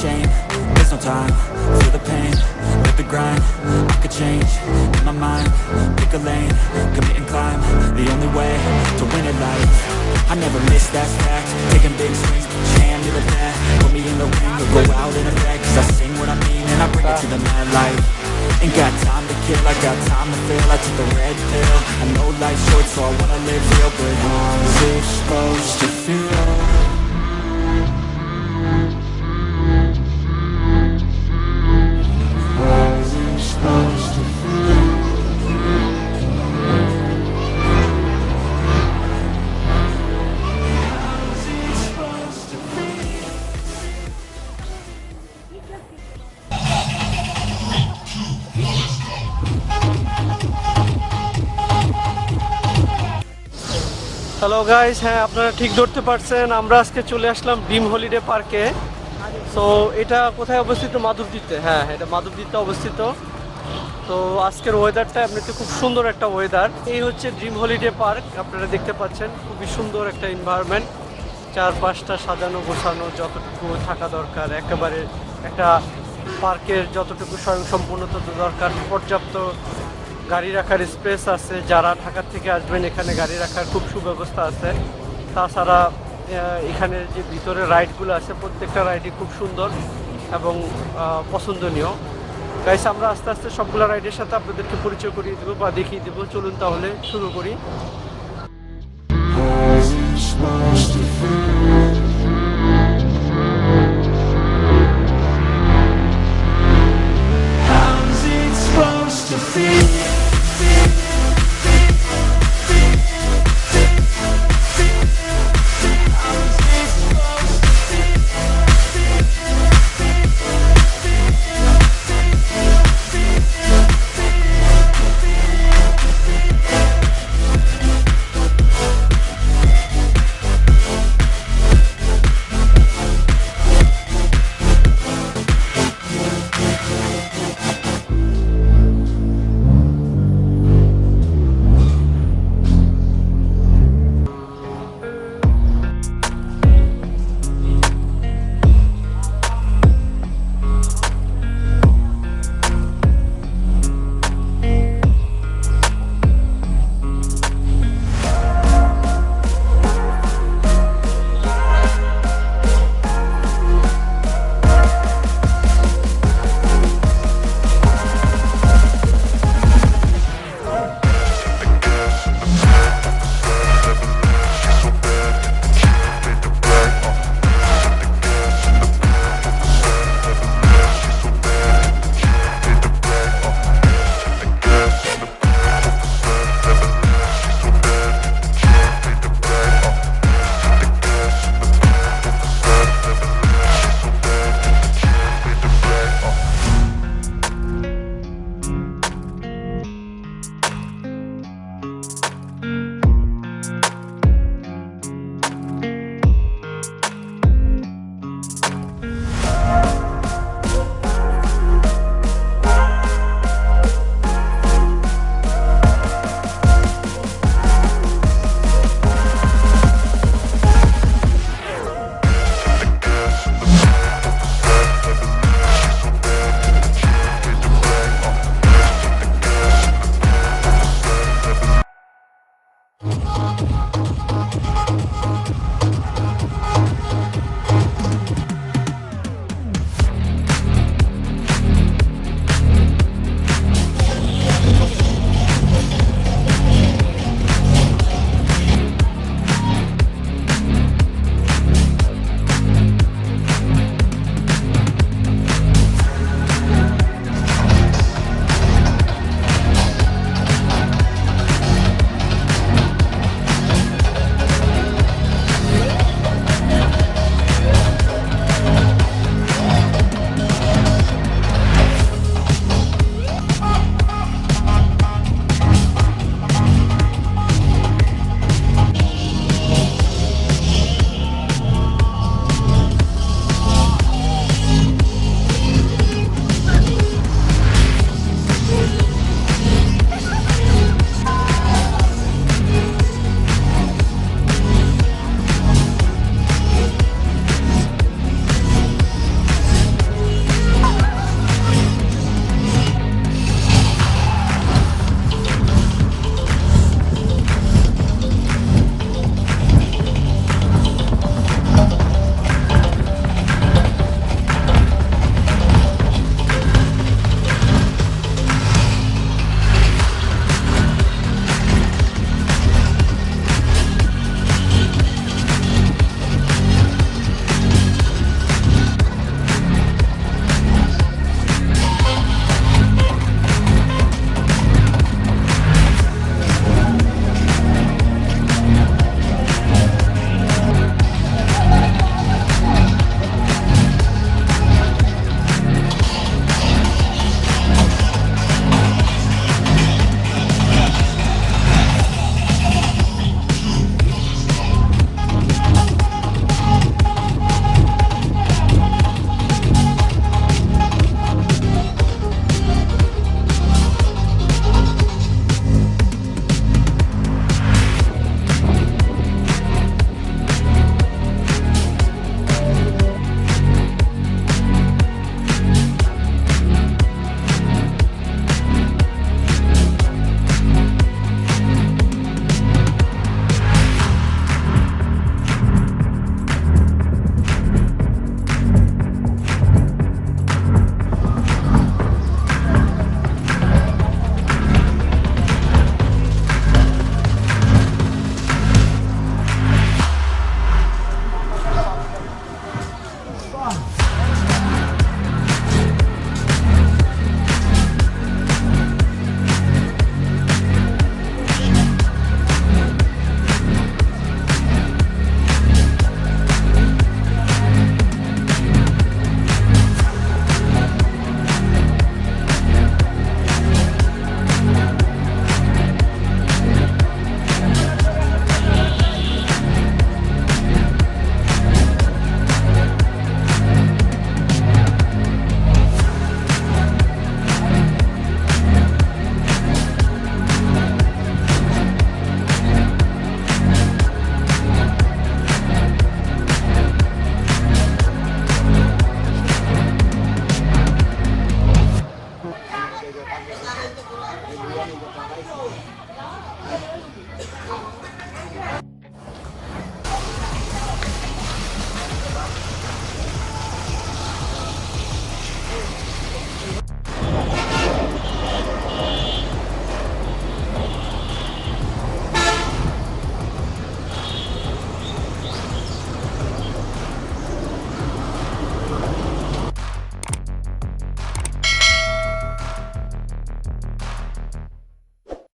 shame, there's no time. Feel the pain, live the grind. I could change, in my mind. Pick a lane, commit and climb. The only way to win at life. I never miss, that's fact. Taking big swings, put your hand to the bat. Put me in the ring or go out in a bag. Cause I sing what I mean and I bring it to the mad light. Ain't got time to kill, I got time to feel. I took the red pill, I know life's short so I wanna live real. But how's it supposed to feel? How's it supposed to feel? How's it supposed to feel? Hello guys, হ্যাঁ আপনারা ঠিক ধরতে পারছেন, আমরা আজকে চলে আসলাম dream holiday পার্কে। সো এটা কোথায় অবস্থিত? মাধবদীতে। হ্যাঁ, এটা মাধবদীতে অবস্থিত। তো আজকের ওয়েদারটা এমনিতে খুব সুন্দর একটা ওয়েদার। এই হচ্ছে ড্রিম হলিডে পার্ক, আপনারা দেখতে পাচ্ছেন খুবই সুন্দর একটা এনভায়রনমেন্ট। চারপাশটা সাজানো গোছানো, যতটুকু থাকা দরকার, একেবারে একটা পার্কের যতটুকু স্বয়ংসম্পূর্ণতা দরকার, পর্যাপ্ত গাড়ি রাখার স্পেস আছে। যারা ঢাকার থেকে আসবেন এখানে গাড়ি রাখার খুব সুব্যবস্থা আছে। তাছাড়া এখানে যে ভিতরে রাইডগুলো আছে প্রত্যেকটা রাইডই খুব সুন্দর এবং পছন্দনীয়। গাইস, আমরা আস্তে আস্তে সবগুলো রাইডের সাথে আপনাদেরকে পরিচয় করিয়ে দেবো বা দেখিয়ে দেবো। চলুন তাহলে শুরু করি।